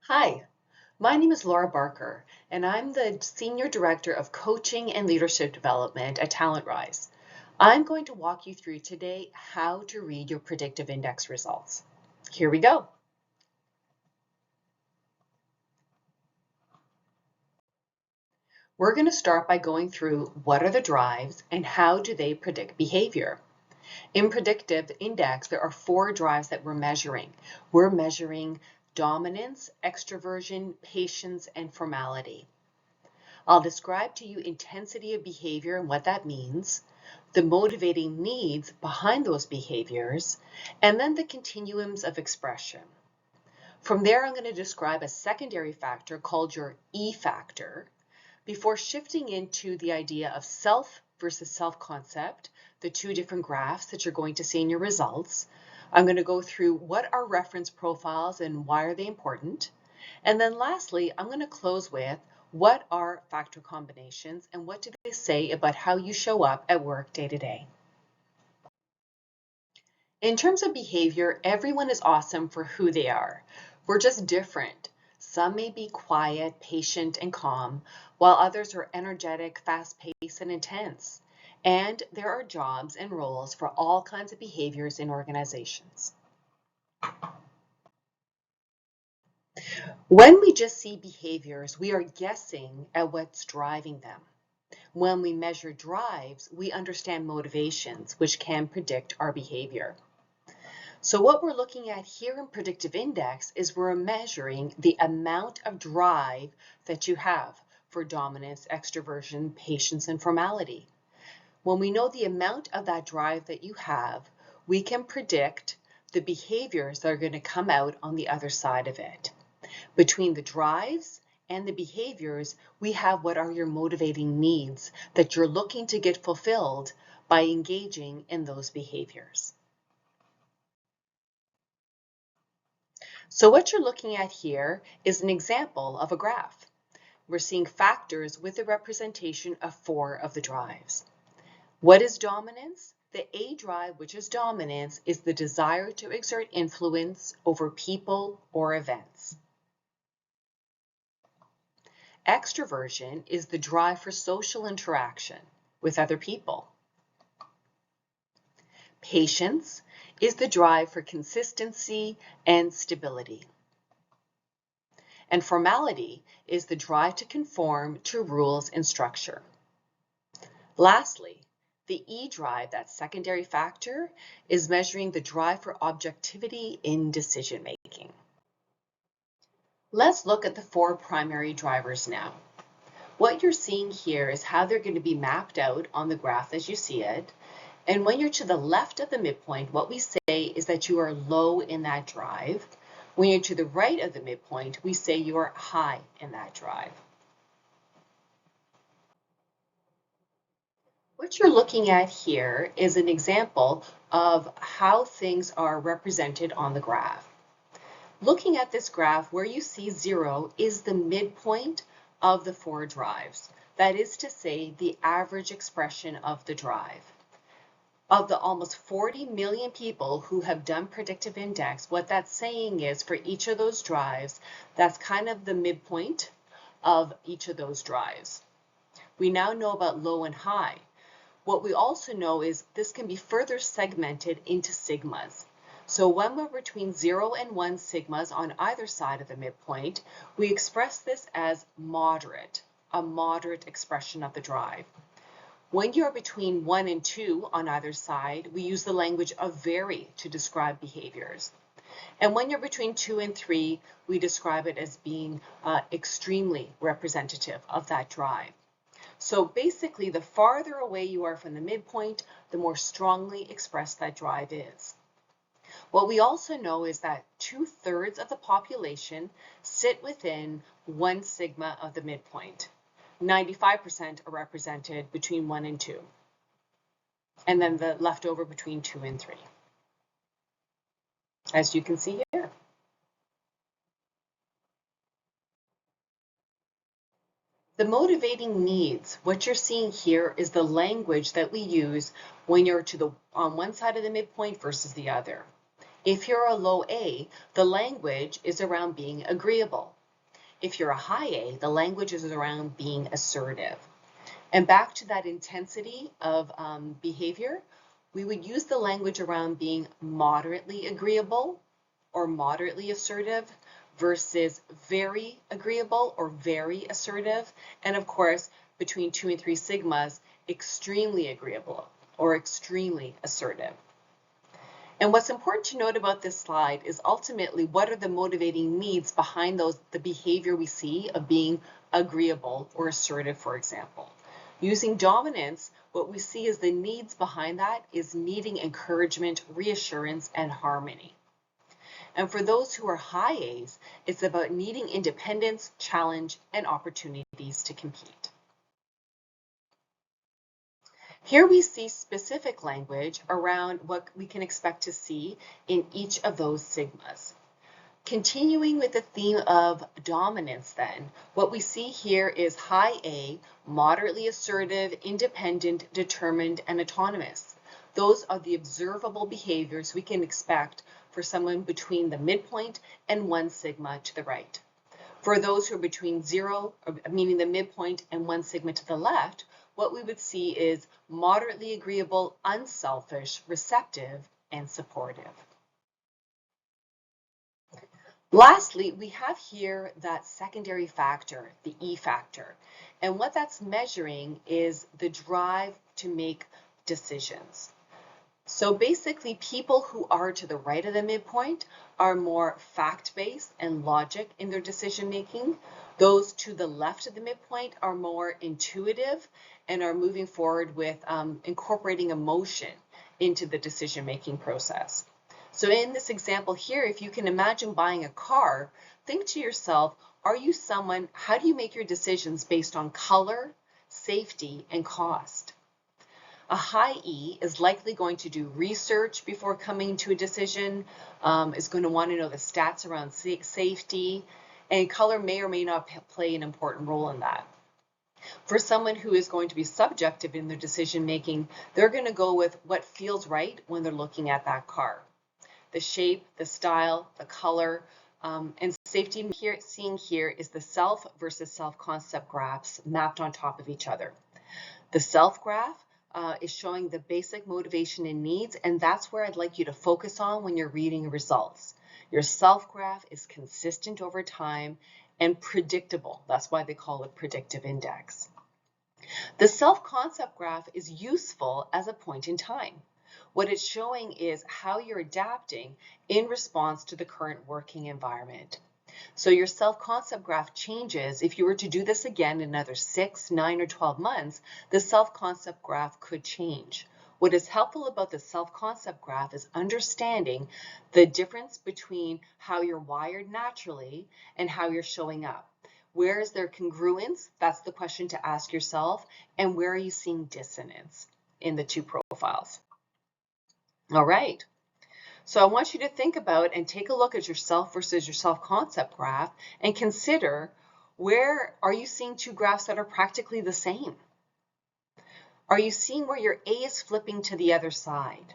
Hi, my name is Laura Barker, and I'm the Senior Director of Coaching and Leadership Development at TalentRise. I'm going to walk you through today how to read your predictive index results. Here we go. We're going to start by going through what are the drives and how do they predict behavior. In Predictive Index, there are 4 drives that we're measuring. We're measuring dominance, extroversion, patience, and formality. I'll describe to you intensity of behavior and what that means, the motivating needs behind those behaviors, and then the continuums of expression. From there, I'm going to describe a secondary factor called your E factor before shifting into the idea of self versus self-concept, the 2 different graphs that you're going to see in your results. I'm going to go through what are reference profiles and why are they important. And then lastly, I'm going to close with what are factor combinations and what do they say about how you show up at work day to day. In terms of behavior, everyone is awesome for who they are. We're just different. Some may be quiet, patient, and calm, while others are energetic, fast-paced, and intense. And there are jobs and roles for all kinds of behaviors in organizations. When we just see behaviors, we are guessing at what's driving them. When we measure drives, we understand motivations, which can predict our behavior. So what we're looking at here in Predictive Index is we're measuring the amount of drive that you have for dominance, extroversion, patience, and formality. When we know the amount of that drive that you have, we can predict the behaviors that are going to come out on the other side of it. Between the drives and the behaviors, we have what are your motivating needs that you're looking to get fulfilled by engaging in those behaviors. So what you're looking at here is an example of a graph. We're seeing factors with a representation of 4 of the drives. What is dominance? The A drive, which is dominance, is the desire to exert influence over people or events. Extroversion is the drive for social interaction with other people. Patience is the drive for consistency and stability. And formality is the drive to conform to rules and structure. Lastly, the E drive, that secondary factor, is measuring the drive for objectivity in decision making. Let's look at the 4 primary drivers now. What you're seeing here is how they're going to be mapped out on the graph as you see it. And when you're to the left of the midpoint, what we say is that you are low in that drive. When you're to the right of the midpoint, we say you are high in that drive. What you're looking at here is an example of how things are represented on the graph. Looking at this graph, where you see 0 is the midpoint of the 4 drives. That is to say, the average expression of the drive. Of the almost 40 million people who have done Predictive Index, what that's saying is for each of those drives, that's kind of the midpoint of each of those drives. We now know about low and high. What we also know is this can be further segmented into sigmas. So when we're between 0 and 1 sigmas on either side of the midpoint, we express this as moderate, a moderate expression of the drive. When you're between 1 and 2 on either side, we use the language of very to describe behaviors. And when you're between 2 and 3, we describe it as being extremely representative of that drive. So basically, the farther away you are from the midpoint, the more strongly expressed that drive is. What we also know is that 2/3 of the population sit within 1 sigma of the midpoint. 95% are represented between 1 and 2, and then the leftover between 2 and 3, as you can see here. The motivating needs, what you're seeing here is the language that we use when you're on one side of the midpoint versus the other. If you're a low A, the language is around being agreeable. If you're a high A, the language is around being assertive. And back to that intensity of behavior, we would use the language around being moderately agreeable or moderately assertive versus very agreeable or very assertive. And of course, between 2 and 3 sigmas, extremely agreeable or extremely assertive. And what's important to note about this slide is ultimately what are the motivating needs behind the behavior we see of being agreeable or assertive, for example. Using dominance, what we see is the needs behind that is needing encouragement, reassurance, and harmony. And for those who are high A's, it's about needing independence, challenge, and opportunities to compete. Here we see specific language around what we can expect to see in each of those sigmas. Continuing with the theme of dominance then, what we see here is high A, moderately assertive, independent, determined, and autonomous. Those are the observable behaviors we can expect for someone between the midpoint and 1 sigma to the right. For those who are between 0, meaning the midpoint, and 1 sigma to the left, what we would see is moderately agreeable, unselfish, receptive, and supportive. Lastly, we have here that secondary factor, the E factor. And what that's measuring is the drive to make decisions. So basically, people who are to the right of the midpoint are more fact-based and logic in their decision-making. Those to the left of the midpoint are more intuitive and are moving forward with incorporating emotion into the decision-making process. So in this example here, if you can imagine buying a car, think to yourself, are you someone, how do you make your decisions based on color, safety, and cost? A high E is likely going to do research before coming to a decision, is going to want to know the stats around safety, and color may or may not play an important role in that. For someone who is going to be subjective in their decision making, they're going to go with what feels right when they're looking at that car. The shape, the style, the color, and safety seeing here is the self versus self-concept graphs mapped on top of each other. The self graph is showing the basic motivation and needs, and that's where I'd like you to focus on when you're reading results. Your self graph is consistent over time and predictable. That's why they call it predictive index. The self-concept graph is useful as a point in time. What it's showing is how you're adapting in response to the current working environment. So your self-concept graph changes. If you were to do this again in another 6, 9, or 12 months, the self-concept graph could change. What is helpful about the self-concept graph is understanding the difference between how you're wired naturally and how you're showing up. Where is there congruence? That's the question to ask yourself. And where are you seeing dissonance in the two profiles? All right. So I want you to think about and take a look at yourself versus your self-concept graph and consider, where are you seeing two graphs that are practically the same? Are you seeing where your A is flipping to the other side?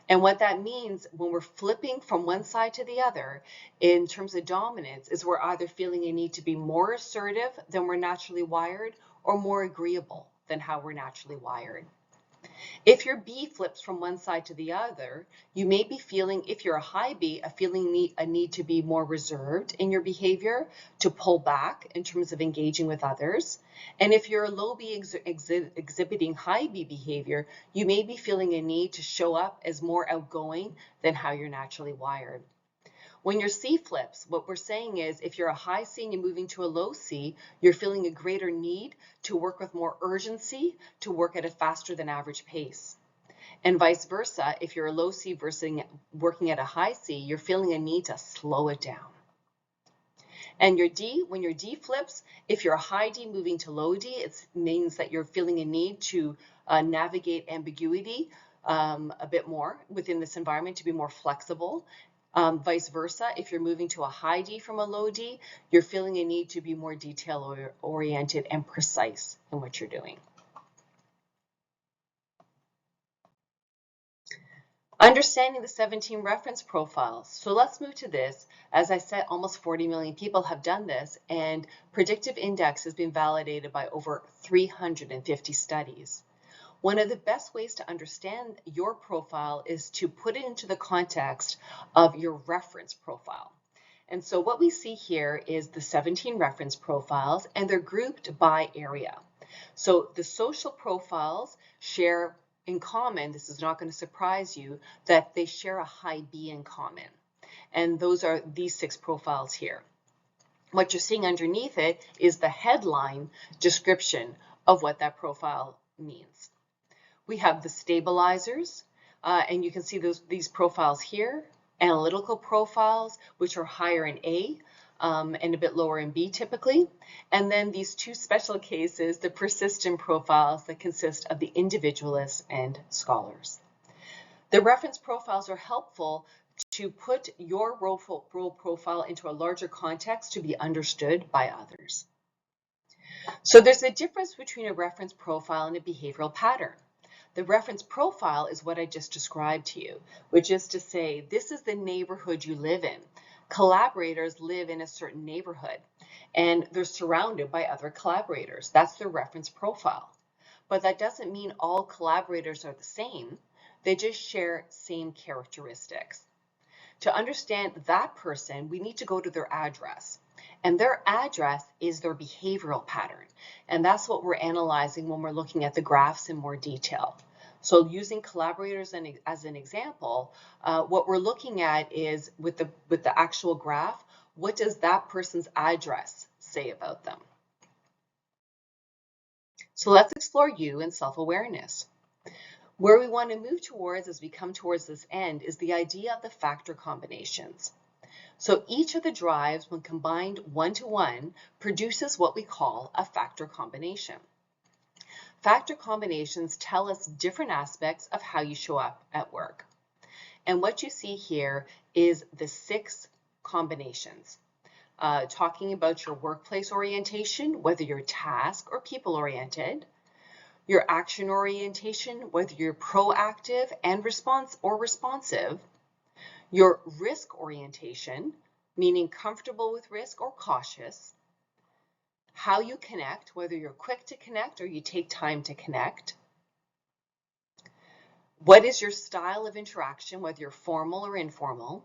And what that means when we're flipping from one side to the other in terms of dominance is we're either feeling a need to be more assertive than we're naturally wired or more agreeable than how we're naturally wired. If your B flips from one side to the other, you may be feeling, if you're a high B, a need to be more reserved in your behavior, to pull back in terms of engaging with others. And if you're a low B exhibiting high B behavior, you may be feeling a need to show up as more outgoing than how you're naturally wired. When your C flips, what we're saying is if you're a high C and you're moving to a low C, you're feeling a greater need to work with more urgency, to work at a faster than average pace. And vice versa, if you're a low C versus working at a high C, you're feeling a need to slow it down. And your D, when your D flips, if you're a high D moving to low D, it means that you're feeling a need to navigate ambiguity a bit more within this environment, to be more flexible. Vice versa, if you're moving to a high D from a low D, you're feeling a need to be more detail-oriented and precise in what you're doing. Understanding the 17 reference profiles. So let's move to this. As I said, almost 40 million people have done this, and Predictive Index has been validated by over 350 studies. One of the best ways to understand your profile is to put it into the context of your reference profile. And so what we see here is the 17 reference profiles, and they're grouped by area. So the social profiles share in common, this is not going to surprise you, that they share a high B in common. And those are these 6 profiles here. What you're seeing underneath it is the headline description of what that profile means. We have the stabilizers, and you can see these profiles here. Analytical profiles, which are higher in A, and a bit lower in B typically. And then these 2 special cases, the persistent profiles that consist of the individualists and scholars. The reference profiles are helpful to put your role profile into a larger context to be understood by others. So there's a difference between a reference profile and a behavioral pattern. The reference profile is what I just described to you, which is to say, this is the neighborhood you live in. Collaborators live in a certain neighborhood, and they're surrounded by other collaborators. That's their reference profile. But that doesn't mean all collaborators are the same. They just share same characteristics. To understand that person, we need to go to their address. And their address is their behavioral pattern. And that's what we're analyzing when we're looking at the graphs in more detail. So using collaborators as an example, what we're looking at is with the actual graph, what does that person's address say about them? So let's explore you and self-awareness. Where we want to move towards as we come towards this end is the idea of the factor combinations. So each of the drives, when combined one-to-one, produces what we call a factor combination. Factor combinations tell us different aspects of how you show up at work. And what you see here is the 6 combinations, talking about your workplace orientation, whether you're task or people-oriented, your action orientation, whether you're proactive and responsive, your risk orientation, meaning comfortable with risk or cautious, how you connect, whether you're quick to connect or you take time to connect, what is your style of interaction, whether you're formal or informal,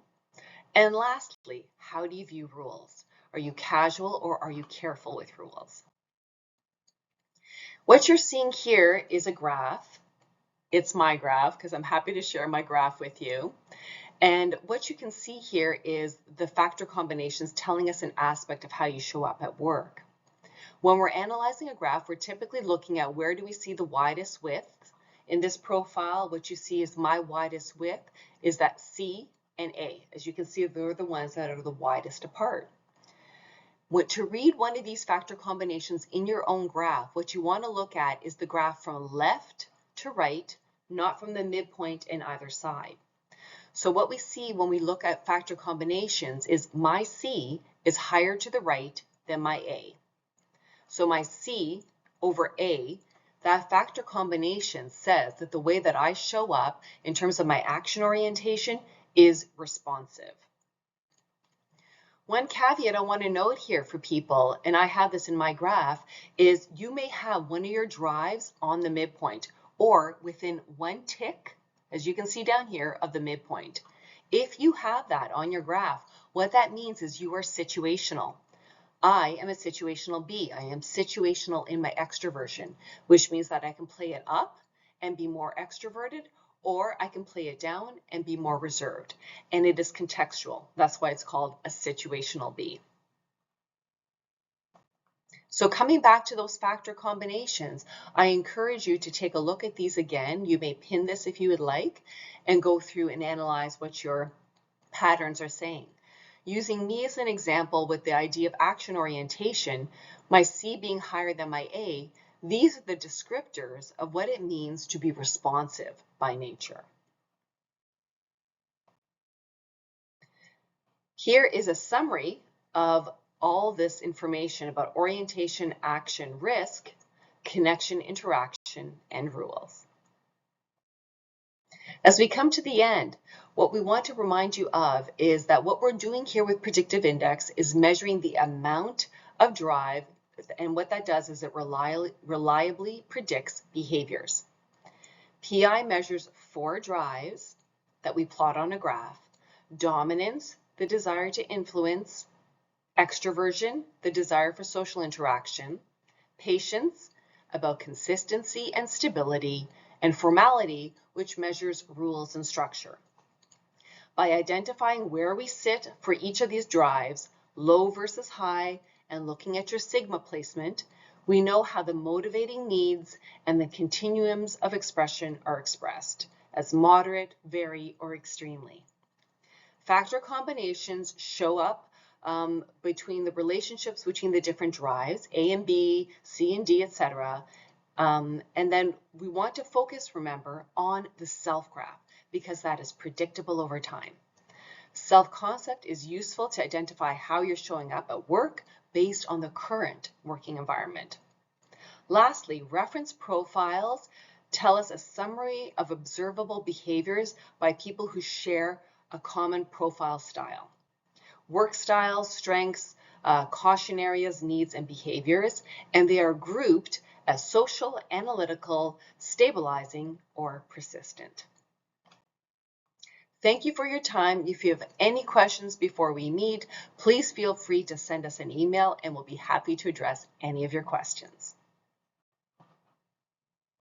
and lastly, how do you view rules? Are you casual or are you careful with rules? What you're seeing here is a graph. It's my graph because I'm happy to share my graph with you. And what you can see here is the factor combinations telling us an aspect of how you show up at work. When we're analyzing a graph, we're typically looking at where do we see the widest width. In this profile, what you see is my widest width is that C and A. As you can see, they're the ones that are the widest apart. To read one of these factor combinations in your own graph, what you want to look at is the graph from left to right, not from the midpoint in either side. So what we see when we look at factor combinations is my C is higher to the right than my A. So my C over A, that factor combination says that the way that I show up in terms of my action orientation is responsive. One caveat I want to note here for people, and I have this in my graph, is you may have one of your drives on the midpoint or within 1 tick, as you can see down here, of the midpoint. If you have that on your graph, what that means is you are situational. I am a situational B. I am situational in my extroversion, which means that I can play it up and be more extroverted, or I can play it down and be more reserved. And it is contextual. That's why it's called a situational B. So coming back to those factor combinations, I encourage you to take a look at these again. You may pin this if you would like and go through and analyze what your patterns are saying. Using me as an example with the idea of action orientation, my C being higher than my A, these are the descriptors of what it means to be responsive by nature. Here is a summary of all this information about orientation, action, risk, connection, interaction, and rules. As we come to the end, what we want to remind you of is that what we're doing here with Predictive Index is measuring the amount of drive, and what that does is it reliably predicts behaviors. PI measures 4 drives that we plot on a graph: dominance, the desire to influence; extroversion, the desire for social interaction; patience, about consistency and stability; and formality, which measures rules and structure. By identifying where we sit for each of these drives, low versus high, and looking at your sigma placement, we know how the motivating needs and the continuums of expression are expressed as moderate, very, or extremely. Factor combinations show up between the relationships between the different drives, A and B, C and D, etc. And then we want to focus, remember, on the self graph because that is predictable over time. Self-concept is useful to identify how you're showing up at work based on the current working environment. Lastly, reference profiles tell us a summary of observable behaviors by people who share a common profile style. Work styles, strengths, caution areas, needs, and behaviors, and they are grouped as social, analytical, stabilizing, or persistent. Thank you for your time. If you have any questions before we meet, please feel free to send us an email and we'll be happy to address any of your questions.